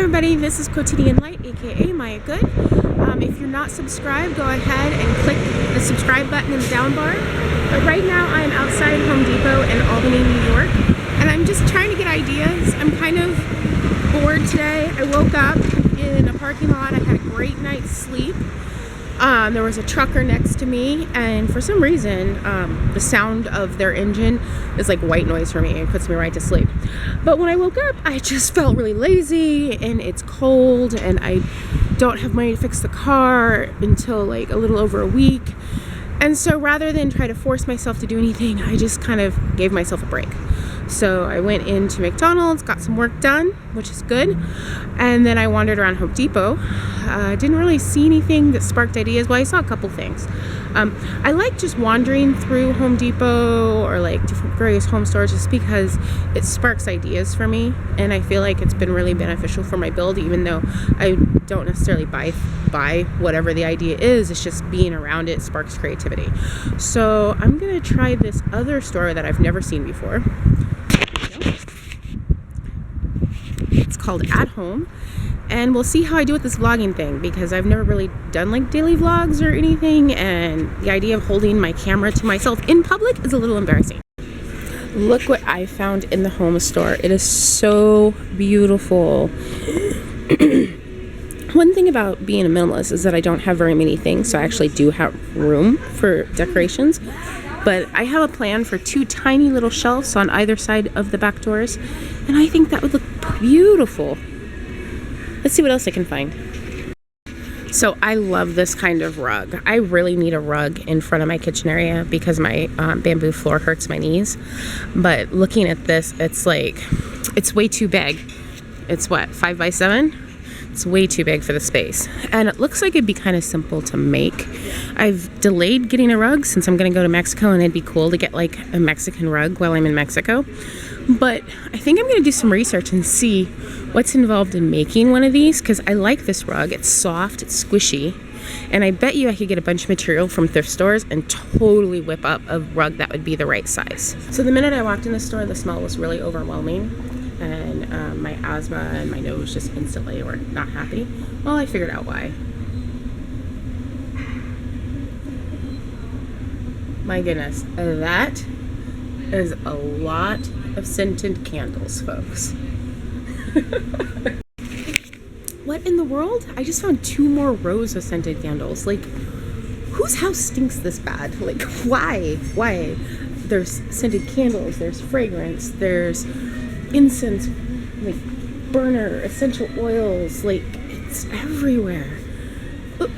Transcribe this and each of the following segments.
everybody, this is Quotidianlight, aka Maya Good. If you're not subscribed, go ahead and click the subscribe button in the down bar. But right now I'm outside Home Depot in Albany, New York, and I'm just trying to get ideas. I'm kind of bored today. I woke up in a parking lot. I had a great night's sleep. There was a trucker next to me, and for some reason the sound of their engine is like white noise for me. It puts me right to sleep. But when I woke up, I just felt really lazy, and it's cold, and I don't have money to fix the car until like a little over a week. And so rather than try to force myself to do anything, I just kind of gave myself a break. So I went into McDonald's, got some work done, which is good. And then I wandered around Home Depot. I didn't really see anything that sparked ideas. Well, I saw a couple things. I like just wandering through Home Depot or like different various home stores just because it sparks ideas for me. And I feel like it's been really beneficial for my build, even though I don't necessarily buy whatever the idea is. It's just being around it sparks creativity. So I'm gonna try this other store that I've never seen before. It's called At Home, and we'll see how I do with this vlogging thing, because I've never really done like daily vlogs or anything, and the idea of holding my camera to myself in public is a little embarrassing. Look what I found in the home store. It is so beautiful. One thing about being a minimalist is that I don't have very many things, so I actually do have room for decorations. But I have a plan for 2 tiny little shelves on either side of the back doors, and I think that would look beautiful. Let's see what else I can find. So I love this kind of rug. I really need a rug in front of my kitchen area because my bamboo floor hurts my knees. But looking at this, it's like, it's way too big. It's what, 5 by 7? It's way too big for the space, and it looks like it'd be kind of simple to make. I've delayed getting a rug since I'm going to go to Mexico, and it'd be cool to get like a Mexican rug while I'm in Mexico. But I think I'm going to do some research and see what's involved in making one of these, because I like this rug. It's soft, it's squishy, and I bet you I could get a bunch of material from thrift stores and totally whip up a rug that would be the right size. So the minute I walked in the store, the smell was really overwhelming. And my asthma and my nose just instantly were not happy. Well, I figured out why. My goodness, that is a lot of scented candles, folks. What in the world? I just found 2 more rows of scented candles. Like, whose house stinks this bad? Like, why? Why? There's scented candles, there's fragrance, there's incense, like burner, essential oils, like it's everywhere. Oop.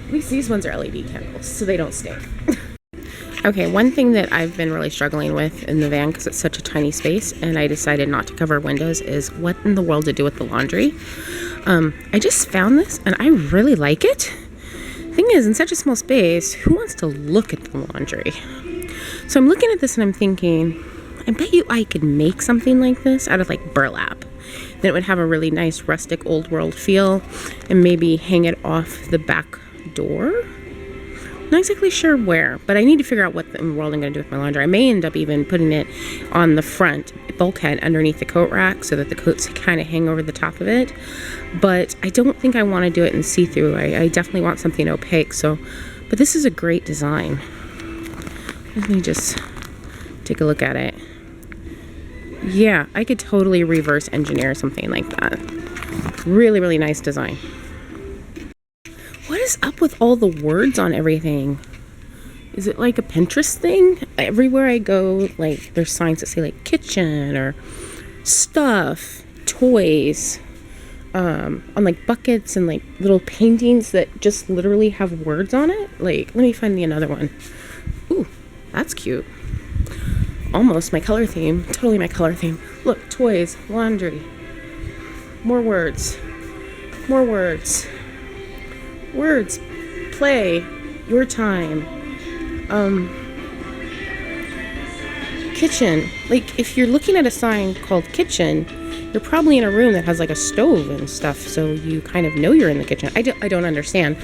At least these ones are LED candles, so they don't stink. Okay, one thing that I've been really struggling with in the van, because it's such a tiny space and I decided not to cover windows, is what in the world to do with the laundry. I just found this and I really like it. Thing is, in such a small space, who wants to look at the laundry? So I'm looking at this and I'm thinking, I bet you I could make something like this out of like burlap. Then it would have a really nice rustic old world feel, and maybe hang it off the back door. Not exactly sure where, but I need to figure out what in the world I'm going to do with my laundry. I may end up even putting it on the front bulkhead underneath the coat rack so that the coats kind of hang over the top of it. But I don't think I want to do it in see-through. I definitely want something opaque. But this is a great design. Let me just take a look at it. Yeah, I could totally reverse engineer something like that. Really, really nice design. What is up with all the words on everything? Is it like a Pinterest thing? Everywhere I go, like there's signs that say like kitchen or stuff, toys, on like buckets and like little paintings that just literally have words on it. Like, let me find another one. Ooh, that's cute. Almost my color theme. Totally my color theme. Look, toys, laundry. More words. More words. Words. Play. Your time. Kitchen. Like, if you're looking at a sign called kitchen, you're probably in a room that has like a stove and stuff, so you kind of know you're in the kitchen. I don't understand.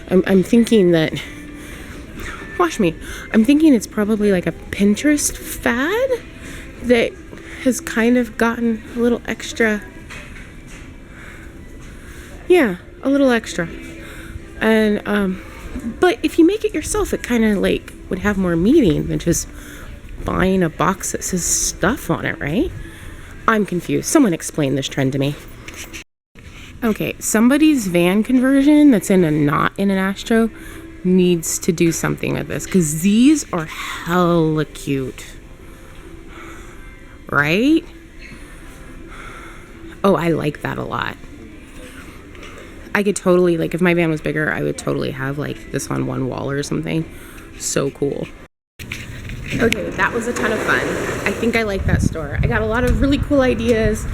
I'm thinking that... Watch me. I'm thinking it's probably like a Pinterest fad that has kind of gotten a little extra Yeah, a little extra. And but if you make it yourself, it kind of like would have more meaning than just buying a box that says stuff on it, right? I'm confused. Someone explain this trend to me. Okay, somebody's van conversion that's not in an Astro needs to do something with this, because these are hella cute. Right? Oh, I like that a lot. I could totally, like, if my van was bigger, I would totally have, like, this on one wall or something. So cool. Okay, that was a ton of fun. I think I like that store. I got a lot of really cool ideas.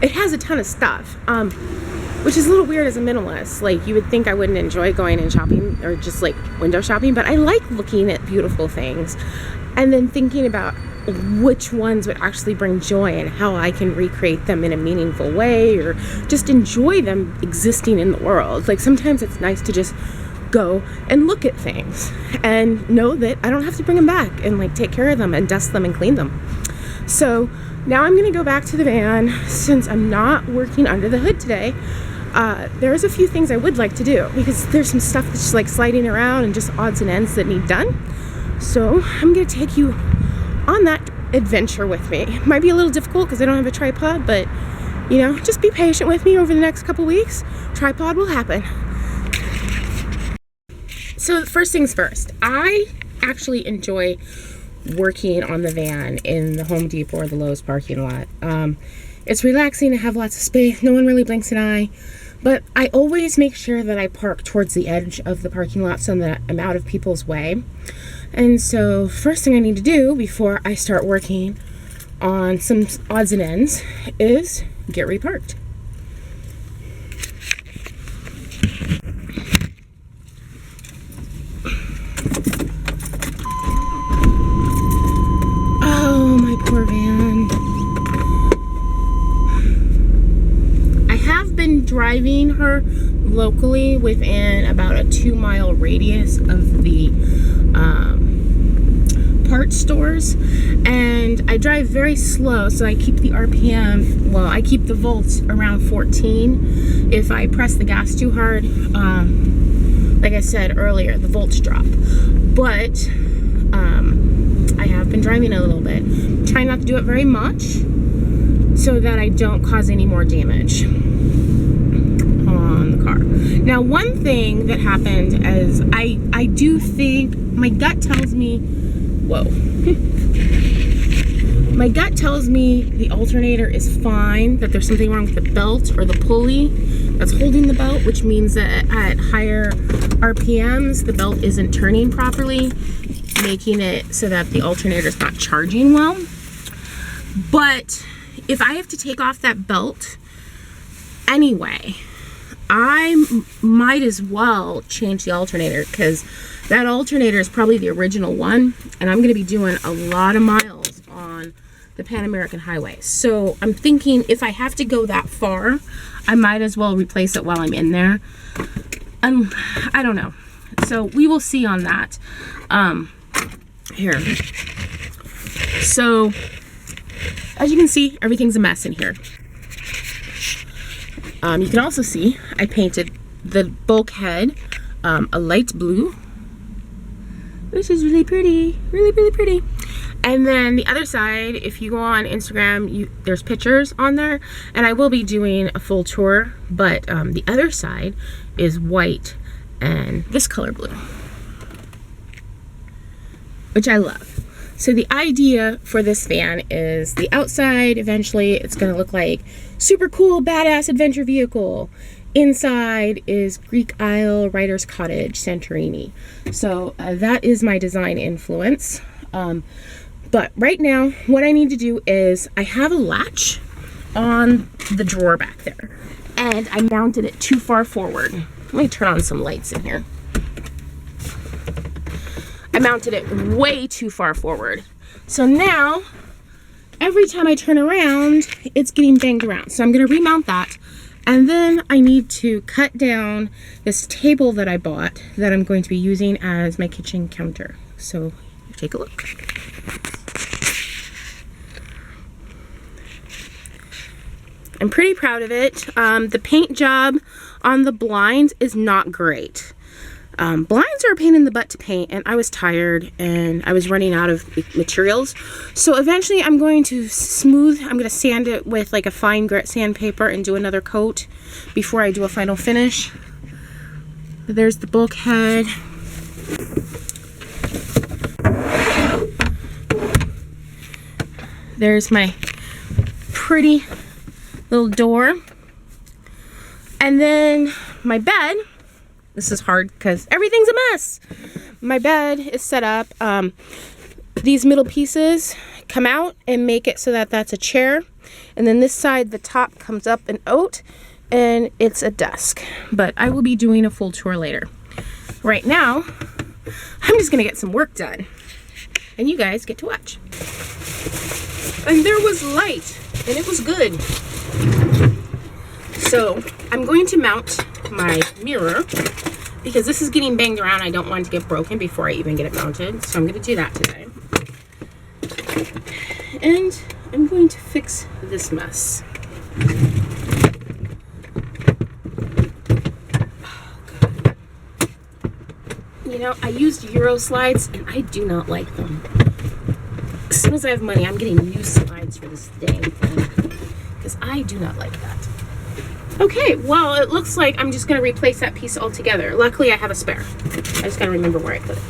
It has a ton of stuff, which is a little weird as a minimalist. Like, you would think I wouldn't enjoy going and shopping or just, like, window shopping, but I like looking at beautiful things and then thinking about which ones would actually bring joy and how I can recreate them in a meaningful way or just enjoy them existing in the world. Like, sometimes it's nice to just go and look at things and know that I don't have to bring them back and like take care of them and dust them and clean them. So now I'm gonna go back to the van. Since I'm not working under the hood today, there's a few things I would like to do because there's some stuff that's just like sliding around and just odds and ends that need done. So I'm gonna take you on that adventure with me. It might be a little difficult because I don't have a tripod, but you know, just be patient with me over the next couple weeks. Tripod will happen. So first things first, I actually enjoy working on the van in the Home Depot or the Lowe's parking lot. It's relaxing to have lots of space. No one really blinks an eye. But I always make sure that I park towards the edge of the parking lot so that I'm out of people's way. And so first thing I need to do before I start working on some odds and ends is get reparked. Oh, my poor van. I have been driving her locally within about a 2-mile radius of the parts stores, and I drive very slow, so I keep the RPM, well, I keep the volts around 14. If I press the gas too hard, like I said earlier, the volts drop. But I have been driving a little bit. Trying not to do it very much so that I don't cause any more damage on the car. Now, one thing that happened is I do think, my gut tells me, whoa. My gut tells me the alternator is fine, that there's something wrong with the belt or the pulley that's holding the belt, which means that at higher RPMs, the belt isn't turning properly, making it so that the alternator is not charging well. But if I have to take off that belt anyway, I might as well change the alternator, because that alternator is probably the original one, and I'm going to be doing a lot of miles on the Pan American Highway. So I'm thinking if I have to go that far, I might as well replace it while I'm in there. I don't know. So we will see on that. Here. So as you can see, everything's a mess in here. You can also see I painted the bulkhead a light blue, which is really pretty, really, really pretty. And then the other side, if you go on Instagram, there's pictures on there, and I will be doing a full tour, but the other side is white and this color blue, which I love. So the idea for this van is the outside, eventually it's gonna look like super cool, badass adventure vehicle. Inside is Greek Isle, Writer's Cottage, Santorini. So that is my design influence. But right now, what I need to do is I have a latch on the drawer back there, and I mounted it too far forward. Let me turn on some lights in here. I mounted it way too far forward. So now, every time I turn around, it's getting banged around. So I'm gonna remount that. And then I need to cut down this table that I bought that I'm going to be using as my kitchen counter. So take a look. I'm pretty proud of it. The paint job on the blinds is not great. Blinds are a pain in the butt to paint, and I was tired and I was running out of materials. So eventually I'm going to sand it with like a fine grit sandpaper and do another coat before I do a final finish. There's the bulkhead. There's my pretty little door. And then my bed. This is hard because everything's a mess. My bed is set up. These middle pieces come out and make it so that that's a chair. And then this side, the top comes up and out, and it's a desk. But I will be doing a full tour later. Right now, I'm just gonna get some work done. And you guys get to watch. And there was light, and it was good. So I'm going to mount my mirror because this is getting banged around. I don't want it to get broken before I even get it mounted. So I'm going to do that today. And I'm going to fix this mess. Oh, God. You know, I used Euro slides and I do not like them. As soon as I have money, I'm getting new slides for this dang thing because I do not like that. Okay, well, it looks like I'm just going to replace that piece altogether. Luckily, I have a spare. I just got to remember where I put it.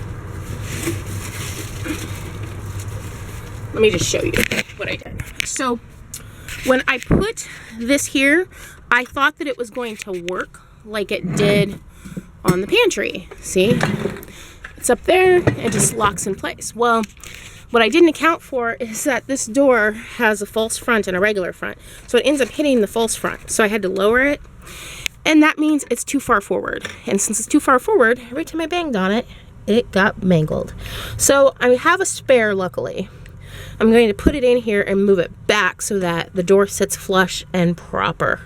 Let me just show you what I did. So, when I put this here, I thought that it was going to work like it did on the pantry. See? It's up there. It just locks in place. Well, what I didn't account for is that this door has a false front and a regular front. So it ends up hitting the false front. So I had to lower it. And that means it's too far forward. And since it's too far forward, every time I banged on it, it got mangled. So I have a spare, luckily. I'm going to put it in here and move it back so that the door sits flush and proper.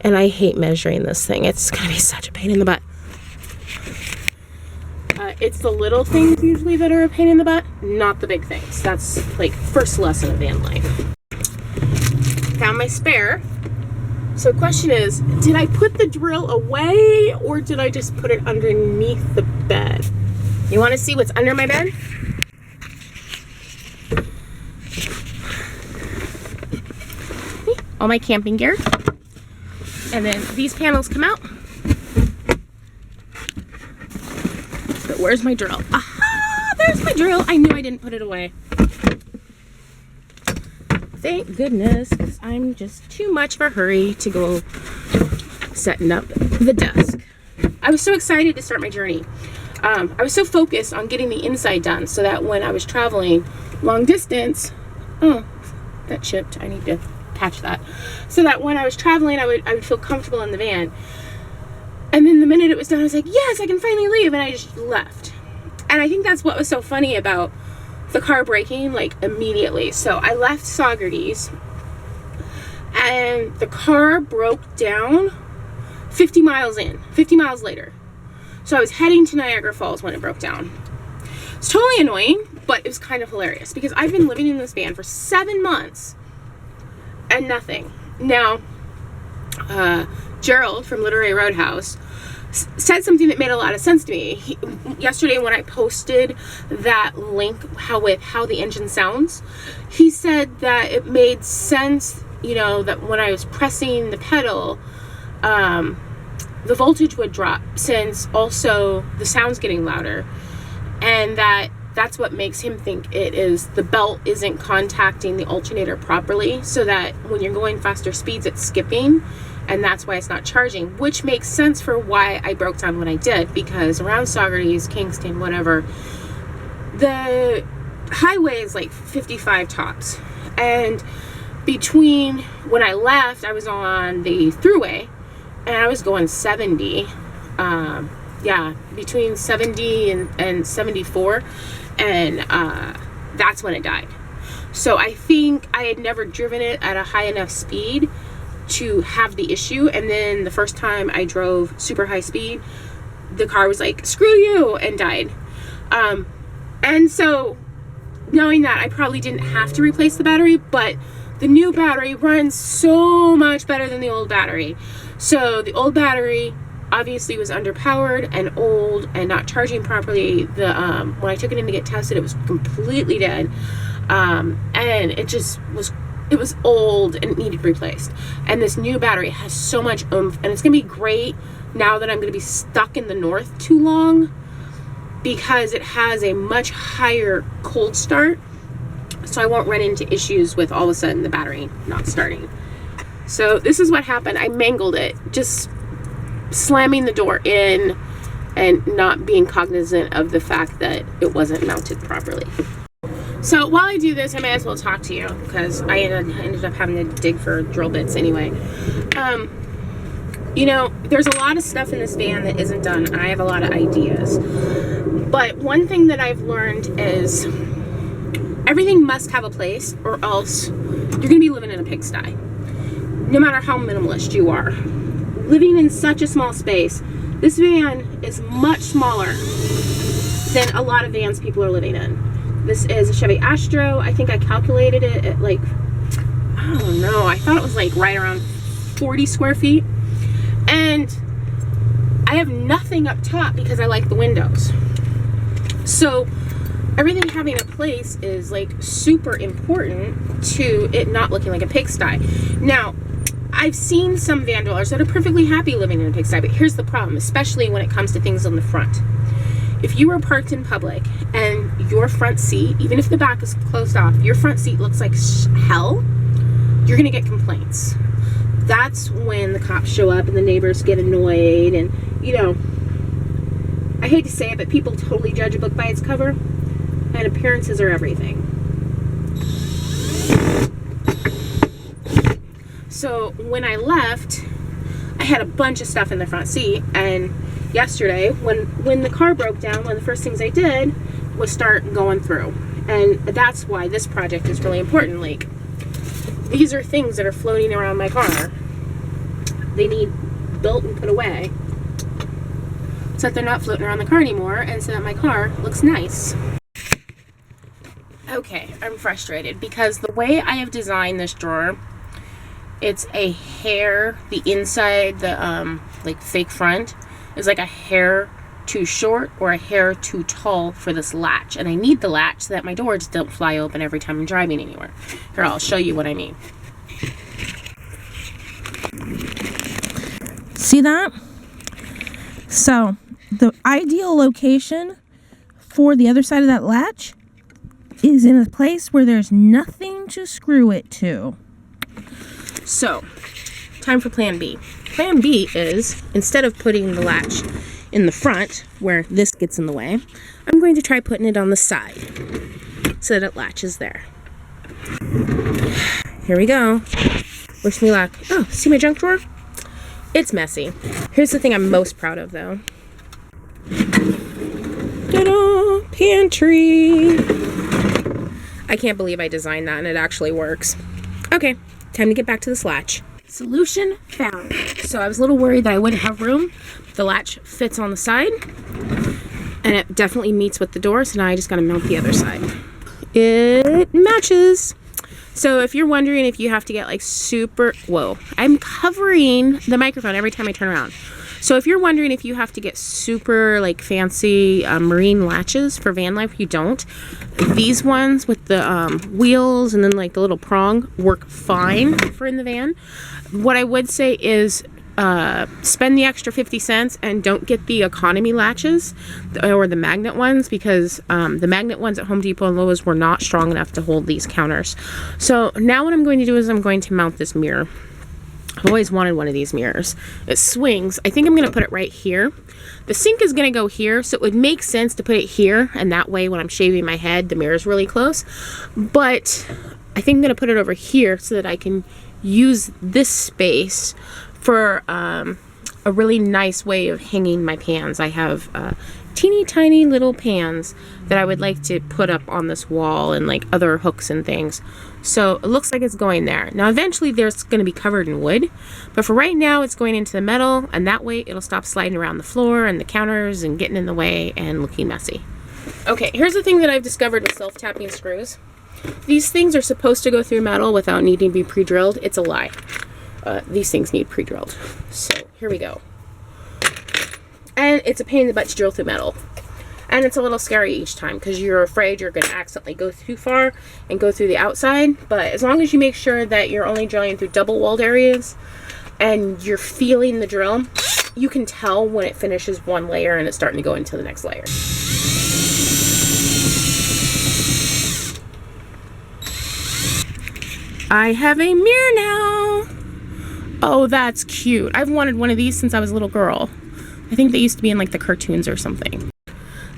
And I hate measuring this thing. It's going to be such a pain in the butt. It's the little things usually that are a pain in the butt, not the big things. That's like first lesson of van life. Found my spare. So the question is, did I put the drill away or did I just put it underneath the bed? You want to see what's under my bed? All my camping gear. And then these panels come out. But where's my drill? Aha! There's my drill. I knew I didn't put it away. Thank goodness, because I'm just too much of a hurry to go setting up the desk. I was so excited to start my journey. I was so focused on getting the inside done so that when I was traveling long distance, oh, that chipped. I need to patch that. So that when I was traveling, I would feel comfortable in the van. And then the minute it was done, I was like, yes, I can finally leave. And I just left. And I think that's what was so funny about the car braking, like immediately. So I left Saugerties and the car broke down 50 miles later. So I was heading to Niagara Falls when it broke down. It's totally annoying, but it was kind of hilarious because I've been living in this van for 7 months and nothing. Now, Gerald from Literary Roadhouse said something that made a lot of sense to me. Yesterday when I posted that link how the engine sounds, he said that it made sense, you know, that when I was pressing the pedal, the voltage would drop since also the sound's getting louder, and that's what makes him think it is the belt isn't contacting the alternator properly, so that when you're going faster speeds it's skipping, and that's why it's not charging, which makes sense for why I broke down when I did, because around Saugerties, Kingston, whatever, the highway is like 55 tops, and between when I left I was on the thruway and I was going 70, between 70 and 74, and that's when it died. So I think I had never driven it at a high enough speed to have the issue, and then the first time I drove super high speed, the car was like, screw you, and died. And so knowing that, I probably didn't have to replace the battery, but the new battery runs so much better than the old battery. So the old battery obviously was underpowered and old and not charging properly. The when I took it in to get tested, it was completely dead, and it was old and it needed replaced. And this new battery has so much oomph, and it's gonna be great now that I'm gonna be stuck in the north too long, because it has a much higher cold start, so I won't run into issues with all of a sudden the battery not starting. So this is what happened. I mangled it, just slamming the door in and not being cognizant of the fact that it wasn't mounted properly. So while I do this, I may as well talk to you, because I ended up having to dig for drill bits anyway. You know, there's a lot of stuff in this van that isn't done, and I have a lot of ideas. But one thing that I've learned is everything must have a place, or else you're going to be living in a pigsty. No matter how minimalist you are. Living in such a small space, this van is much smaller than a lot of vans people are living in. This is a Chevy Astro. I think I calculated it at like, I don't know, I thought it was like right around 40 square feet. And I have nothing up top because I like the windows. So everything having a place is like super important to it not looking like a pigsty. Now, I've seen some van dwellers that are perfectly happy living in a pigsty, but here's the problem, especially when it comes to things on the front. If you were parked in public and your front seat, even if the back is closed off, your front seat looks like hell, you're gonna get complaints. That's when the cops show up and the neighbors get annoyed, and you know, I hate to say it, but people totally judge a book by its cover, and appearances are everything. So when I left, I had a bunch of stuff in the front seat, and yesterday when the car broke down, one of the first things I did was start going through. And that's why this project is really important. Like, these are things that are floating around my car. They need built and put away so that they're not floating around the car anymore, and so that my car looks nice. Okay, I'm frustrated because the way I have designed this drawer, it's a hair, the inside, the like fake front is like a hair too short or a hair too tall for this latch, and I need the latch so that my doors don't fly open every time I'm driving anywhere. Here, I'll show you what I mean. See that? So the ideal location for the other side of that latch is in a place where there's nothing to screw it to. So, time for plan B. Plan B is, instead of putting the latch in the front, where this gets in the way, I'm going to try putting it on the side, so that it latches there. Here we go. Wish me luck. Oh, see my junk drawer? It's messy. Here's the thing I'm most proud of, though. Ta-da! Pantry! I can't believe I designed that, and it actually works. Okay. Time to get back to this latch. Solution found. So I was a little worried that I wouldn't have room. The latch fits on the side, and it definitely meets with the door, so now I just gotta mount the other side. It matches. So if you're wondering if you have to get like super, whoa, I'm covering the microphone every time I turn around. So if you're wondering if you have to get super like fancy marine latches for van life, you don't. These ones with the wheels and then like the little prong work fine for in the van. What I would say is spend the extra 50 cents and don't get the economy latches or the magnet ones, because the magnet ones at Home Depot and Lowe's were not strong enough to hold these counters. So now what I'm going to do is I'm going to mount this mirror. I've always wanted one of these mirrors. It swings. I think I'm going to put it right here. The sink is going to go here, so it would make sense to put it here, and that way when I'm shaving my head, the mirror's really close. But I think I'm going to put it over here so that I can use this space for a really nice way of hanging my pans. I have teeny tiny little pans that I would like to put up on this wall, and like other hooks and things. So it looks like it's going there. Now eventually there's going to be covered in wood, but for right now it's going into the metal, and that way it'll stop sliding around the floor and the counters and getting in the way and looking messy. Okay, here's the thing that I've discovered with self-tapping screws. These things are supposed to go through metal without needing to be pre-drilled. It's a lie. These things need pre-drilled. So here we go. And it's a pain in the butt to drill through metal. And it's a little scary each time because you're afraid you're going to accidentally go too far and go through the outside. But as long as you make sure that you're only drilling through double-walled areas and you're feeling the drill, you can tell when it finishes one layer and it's starting to go into the next layer. I have a mirror now. Oh, that's cute. I've wanted one of these since I was a little girl. I think they used to be in like the cartoons or something.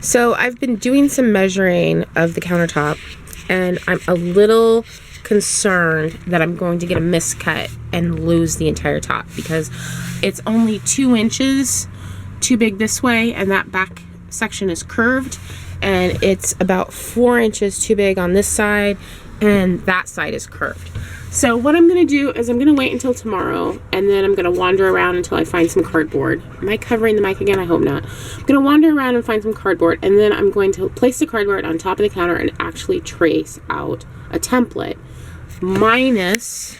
So I've been doing some measuring of the countertop, and I'm a little concerned that I'm going to get a miscut and lose the entire top because it's only 2 inches too big this way, and that back section is curved, and it's about 4 inches too big on this side, and that side is curved. So what I'm going to do is I'm going to wait until tomorrow, and then I'm going to wander around until I find some cardboard. Am I covering the mic again? I hope not. I'm going to wander around and find some cardboard, and then I'm going to place the cardboard on top of the counter and actually trace out a template minus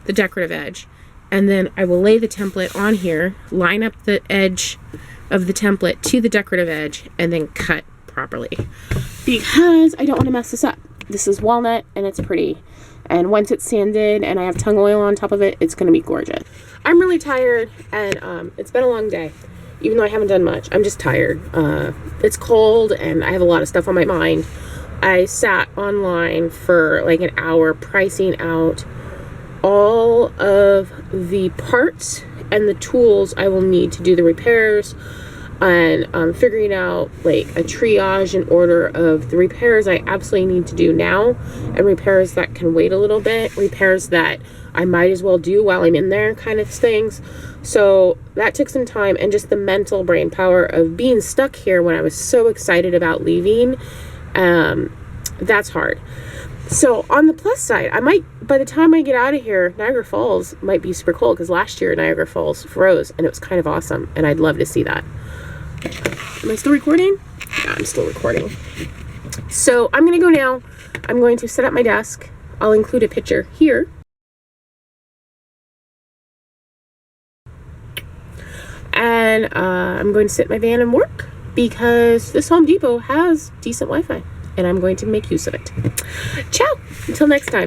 the decorative edge. And then I will lay the template on here, line up the edge of the template to the decorative edge, and then cut properly. Because I don't want to mess this up. This is walnut, and it's pretty. And once it's sanded and I have tung oil on top of it, it's going to be gorgeous. I'm really tired, and it's been a long day. Even though I haven't done much, I'm just tired. It's cold, and I have a lot of stuff on my mind. I sat online for like an hour pricing out all of the parts and the tools I will need to do the repairs, and figuring out like a triage in order of the repairs I absolutely need to do now, and repairs that can wait a little bit, repairs that I might as well do while I'm in there kind of things. So that took some time, and just the mental brain power of being stuck here when I was so excited about leaving. That's hard. So on the plus side, I might, by the time I get out of here, Niagara Falls might be super cold, because last year Niagara Falls froze and it was kind of awesome, and I'd love to see that. Am I still recording? Yeah, I'm still recording. So I'm going to go now. I'm going to set up my desk. I'll include a picture here. And I'm going to sit in my van and work, because this Home Depot has decent Wi-Fi, and I'm going to make use of it. Ciao! Until next time.